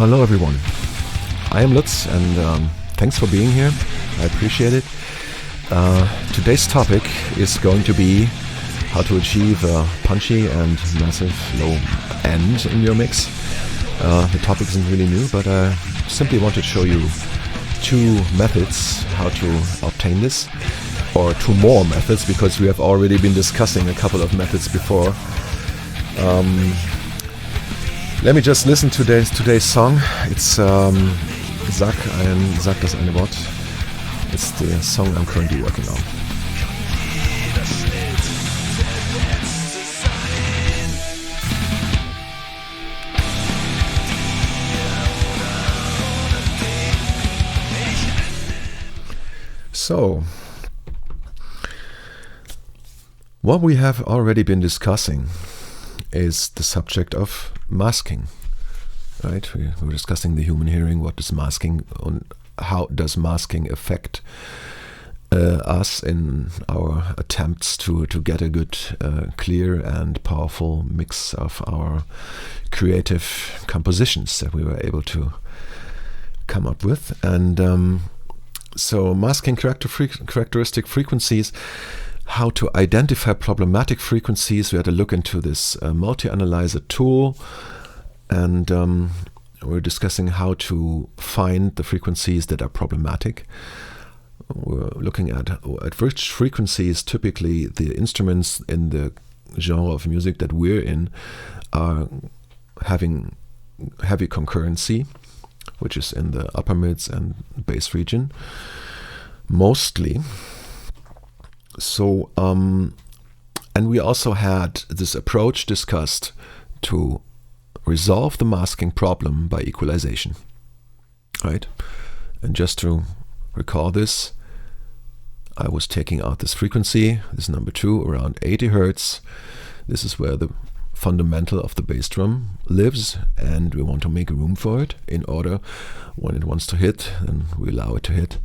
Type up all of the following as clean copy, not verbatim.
hello everyone. I am Lutz and thanks for being here. I appreciate it. Today's topic is going to be how to achieve a punchy and massive low end in your mix. The topic isn't really new, but I simply want to show you two methods how to obtain this, or two more methods, because we have already been discussing a couple of methods before. Let me just listen to today's song. It's Sag das eine Wort. It's the song I'm currently working on. So, what we have already been discussing is the subject of masking, right? We were discussing the human hearing, what is masking, and how does masking affect us in our attempts to get a good, clear and powerful mix of our creative compositions that we were able to come up with. And so masking characteristic frequencies, how to identify problematic frequencies. We had a look into this multi-analyzer tool, and we're discussing how to find the frequencies that are problematic. We're looking at which frequencies typically the instruments in the genre of music that we're in are having heavy concurrency, which is in the upper mids and bass region mostly. So, and we also had this approach discussed to resolve the masking problem by equalization, right? And just to recall this, I was taking out this frequency, this number 2, around 80 Hertz. This is where the fundamental of the bass drum lives, and we want to make room for it in order when it wants to hit, and we allow it to hit.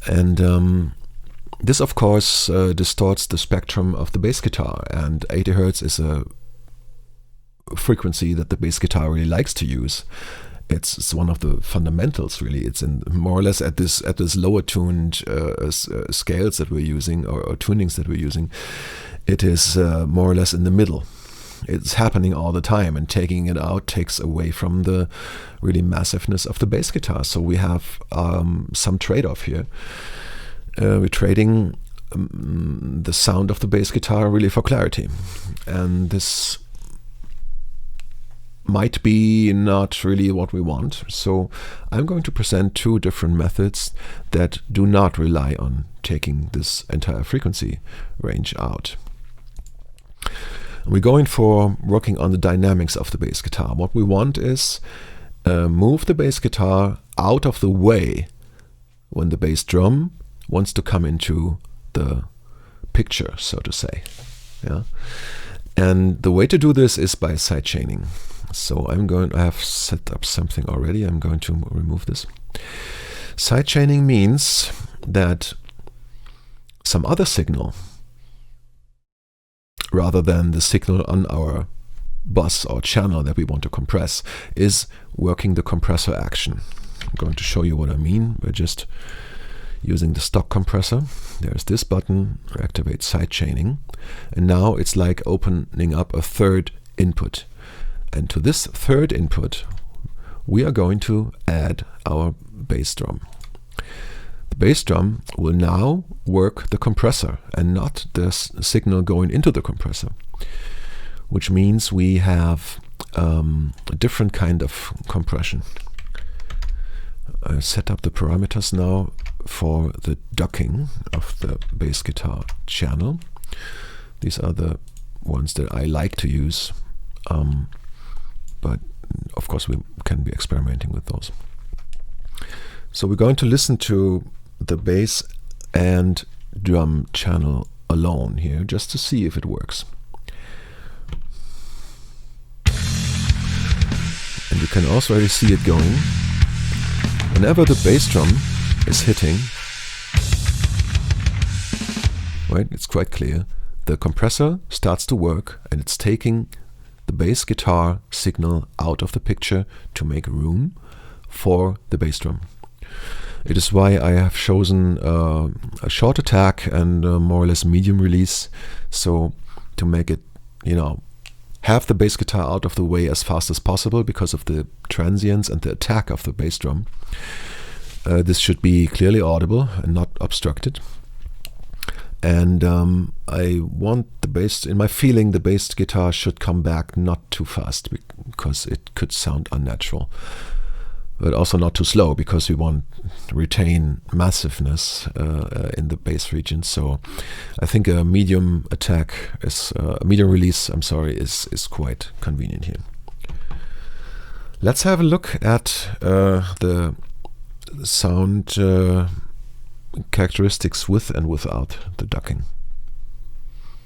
And this, of course, distorts the spectrum of the bass guitar, and 80 Hertz is a frequency that the bass guitar really likes to use. It's one of the fundamentals, really. It's in more or less at this lower tuned scales that we're using, or tunings that we're using. It is more or less in the middle. It's happening all the time, and taking it out takes away from the really massiveness of the bass guitar. So we have some trade-off here. We're trading the sound of the bass guitar really for clarity, and this might be not really what we want. So I'm going to present two different methods that do not rely on taking this entire frequency range out. We're going for working on the dynamics of the bass guitar. What we want is move the bass guitar out of the way when the bass drum wants to come into the picture, so to say. Yeah, and the way to do this is by sidechaining. So I have set up something already. I'm going to remove this. Sidechaining means that some other signal, rather than the signal on our bus or channel that we want to compress, is working the compressor action. I'm going to show you what I mean. We're just using the stock compressor. There's this button, activate sidechaining, and now it's like opening up a third input. And to this third input, we are going to add our bass drum. The bass drum will now work the compressor and not the signal going into the compressor, which means we have a different kind of compression. I set up the parameters now for the ducking of the bass guitar channel. These are the ones that I like to use, but of course we can be experimenting with those. So we're going to listen to the bass and drum channel alone here, just to see if it works. And you can also already see it going. Whenever the bass drum is hitting, right, it's quite clear, the compressor starts to work, and it's taking the bass guitar signal out of the picture to make room for the bass drum. It is why I have chosen a short attack and more or less medium release, so to make it, have the bass guitar out of the way as fast as possible because of the transients and the attack of the bass drum. This should be clearly audible and not obstructed. And I want the bass, in my feeling, the bass guitar should come back not too fast because it could sound unnatural. But also not too slow because we want to retain massiveness in the bass region. So I think a medium attack is medium release. I'm sorry, is quite convenient here. Let's have a look at the sound characteristics with and without the ducking.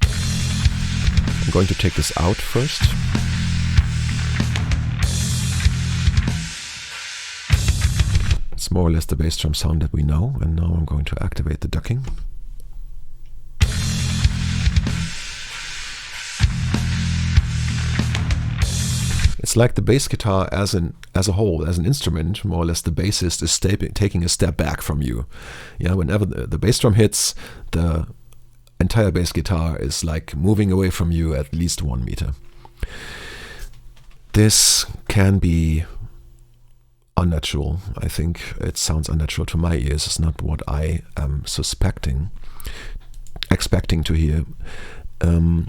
I'm going to take this out first. It's more or less the bass drum sound that we know, and now I'm going to activate the ducking. It's like the bass guitar as a whole, as an instrument, more or less the bassist is taking a step back from you. Yeah, whenever the bass drum hits, the entire bass guitar is like moving away from you at least 1 meter. This can be unnatural. I think it sounds unnatural to my ears. It's not what I am expecting to hear. I'm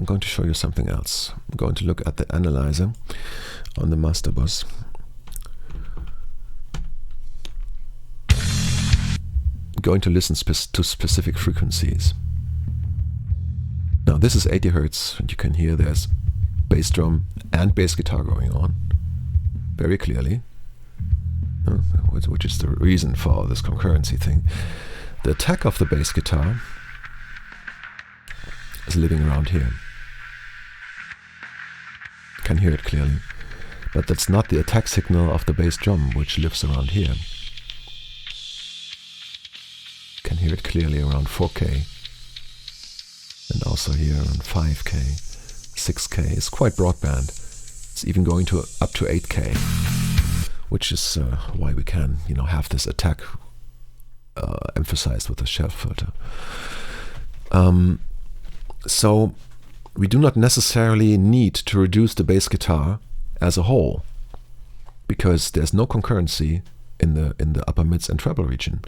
going to show you something else. I'm going to look at the analyzer on the master bus. I'm going to listen to specific frequencies. Now this is 80 Hertz, and you can hear there's bass drum and bass guitar going on very clearly, which is the reason for this concurrency thing. The attack of the bass guitar is living around here. You can hear it clearly, but that's not the attack signal of the bass drum, which lives around here. You can hear it clearly around 4K, and also here around 5K, 6K. It's quite broadband. It's even going up to 8K, which is why we can, have this attack emphasized with the shelf filter. So we do not necessarily need to reduce the bass guitar as a whole, because there's no concurrency in the upper mids and treble region.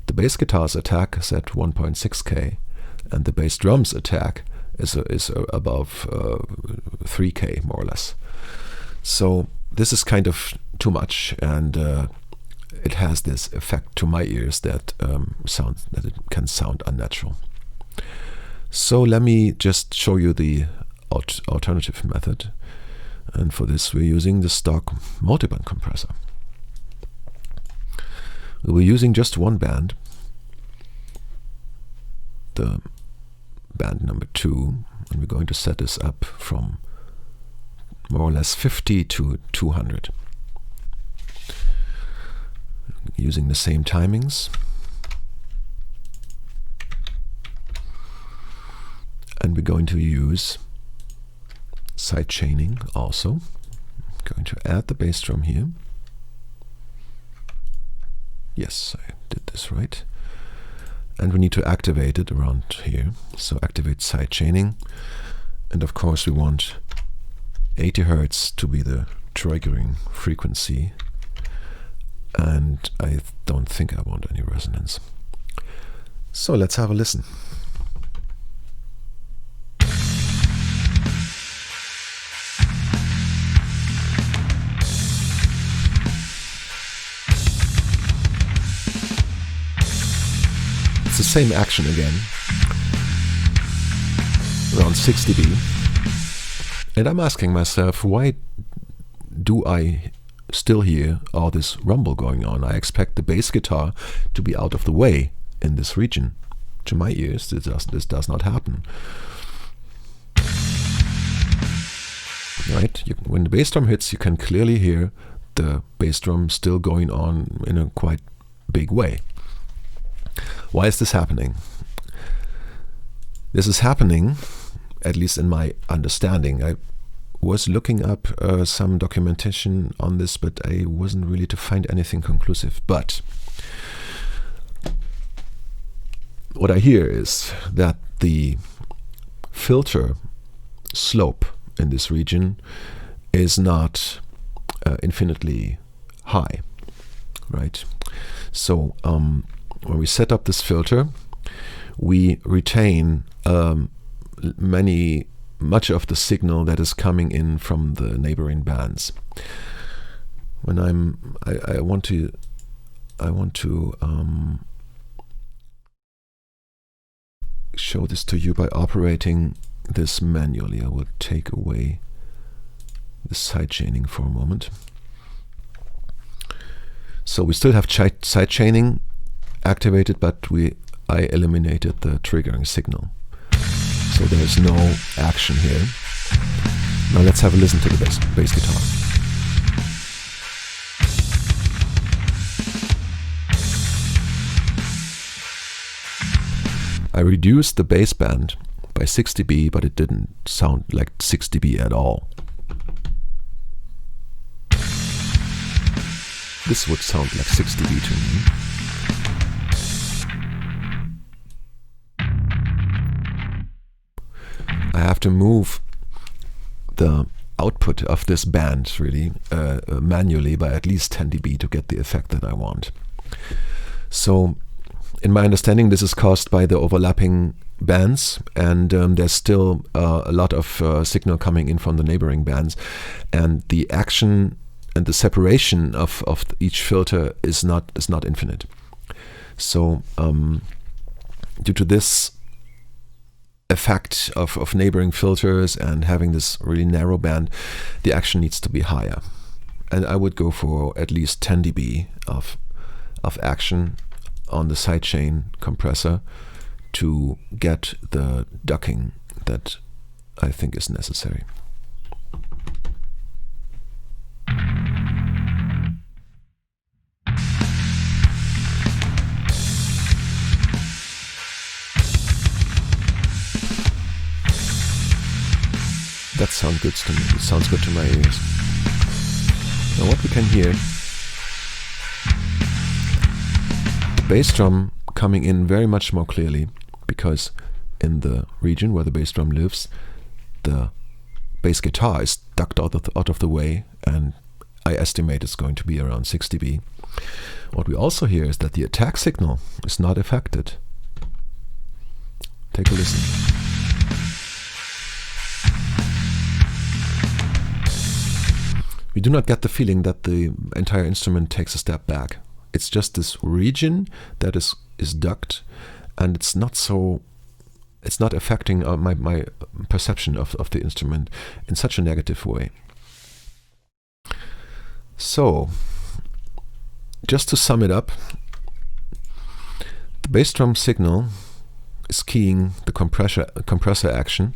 The bass guitar's attack is at 1.6K, and the bass drum's attack is above 3K more or less. So this is kind of too much, and it has this effect to my ears that it can sound unnatural. So let me just show you the alternative method, and for this we're using the stock multiband compressor. We're using just one band, the band number 2, and we're going to set this up from more or less 50 to 200, using the same timings. And we're going to use side chaining also. I'm going to add the bass drum here. Yes, I did this right. And we need to activate it around here. So activate side chaining. And of course we want 80 Hertz to be the triggering frequency. And I don't think I want any resonance. So let's have a listen. It's the same action again, around 6 dB. And I'm asking myself, why do I still hear all this rumble going on? I expect the bass guitar to be out of the way in this region. To my ears, this does not happen. Right? When the bass drum hits, you can clearly hear the bass drum still going on in a quite big way. Why is this happening? This is happening at least in my understanding. I was looking up some documentation on this, but I wasn't really to find anything conclusive. But what I hear is that the filter slope in this region is not infinitely high, right? So when we set up this filter, we retain much of the signal that is coming in from the neighboring bands. When I want to show this to you by operating this manually. I will take away the side chaining for a moment. So we still have side chaining activated, but I eliminated the triggering signal. So there's no action here. Now let's have a listen to the bass guitar. I reduced the bass band by 6 dB, but it didn't sound like 6 dB at all. This would sound like 6 dB to me. I have to move the output of this band really manually by at least 10 dB to get the effect that I want. So in my understanding, this is caused by the overlapping bands, and there's still a lot of signal coming in from the neighboring bands, and the action and the separation of each filter is not infinite. So due to this effect of neighboring filters and having this really narrow band, the action needs to be higher, and I would go for at least 10 dB of action on the sidechain compressor to get the ducking that I think is necessary. That sounds good to me. It sounds good to my ears. Now what we can hear, the bass drum coming in very much more clearly, because in the region where the bass drum lives, the bass guitar is ducked out of the way, and I estimate it's going to be around 6 dB. What we also hear is that the attack signal is not affected. Take a listen. We do not get the feeling that the entire instrument takes a step back. It's just this region that is ducked, and it's not affecting my perception of the instrument in such a negative way. So, just to sum it up, the bass drum signal is keying the compressor action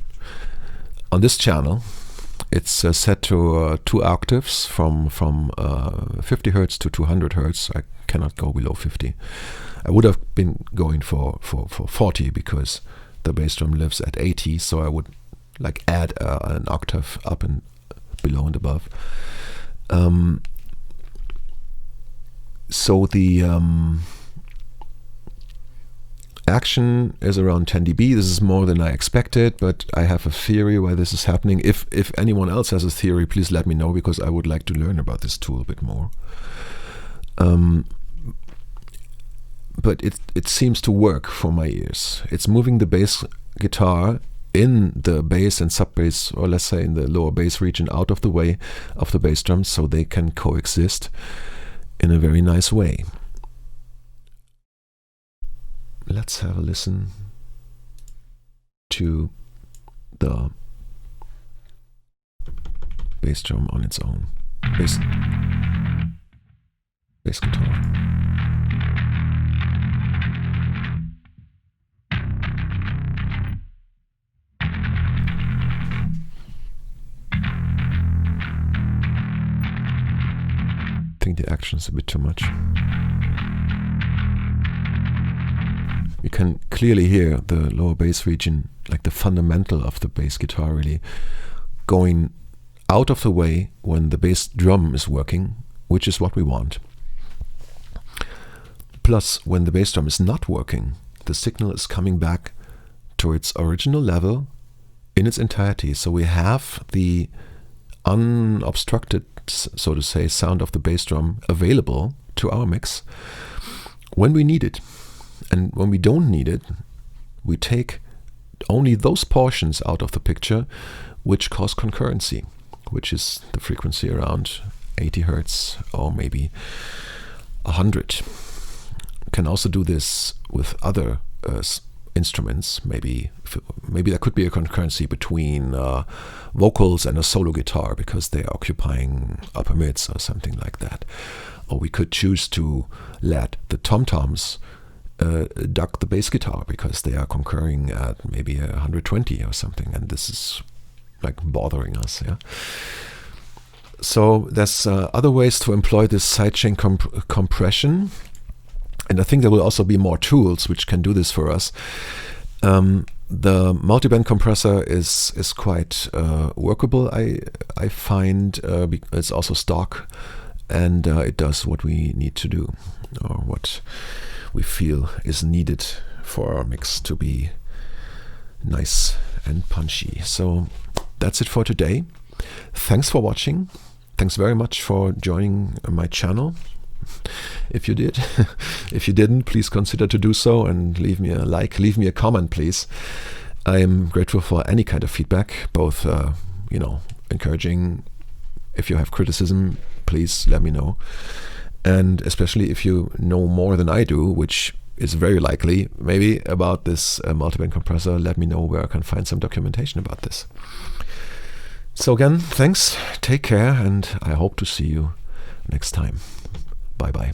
on this channel. It's set to 2 octaves from 50 Hertz to 200 Hertz. I cannot go below 50. I would have been going for 40 because the bass drum lives at 80, so I would like add an octave up and below and above. So the action is around 10 dB. This is more than I expected, but I have a theory why this is happening. If anyone else has a theory, please let me know, because I would like to learn about this tool a bit more. But it seems to work for my ears. It's moving the bass guitar in the bass and sub bass, or let's say in the lower bass region, out of the way of the bass drums, so they can coexist in a very nice way. Let's have a listen to the bass drum on its own. Bass guitar. I think the action is a bit too much. You can clearly hear the lower bass region like the fundamental of the bass guitar, really going out of the way when the bass drum is working, which is what we want. Plus, when the bass drum is not working, the signal is coming back to its original level in its entirety. So we have the unobstructed, so to say, sound of the bass drum available to our mix when we need it. And when we don't need it, we take only those portions out of the picture which cause concurrency, which is the frequency around 80 hertz or maybe 100. Can also do this with other instruments. Maybe there could be a concurrency between vocals and a solo guitar because they are occupying upper mids or something like that. Or we could choose to let the tom-toms duck the bass guitar because they are concurring at maybe 120 or something, and this is like bothering us. Yeah. So there's other ways to employ this sidechain compression. And I think there will also be more tools which can do this for us. The multiband compressor is quite workable, I find. It's also stock, and it does what we need to do, or what we feel is needed for our mix to be nice and punchy. So that's it for today. Thanks for watching. Thanks very much for joining my channel. If you did. If you didn't, please consider to do so and leave me a like, leave me a comment, please. I am grateful for any kind of feedback, both encouraging. If you have criticism, please let me know. And especially if you know more than I do, which is very likely, maybe about this multiband compressor, let me know where I can find some documentation about this. So again, thanks, take care, and I hope to see you next time. Bye-bye.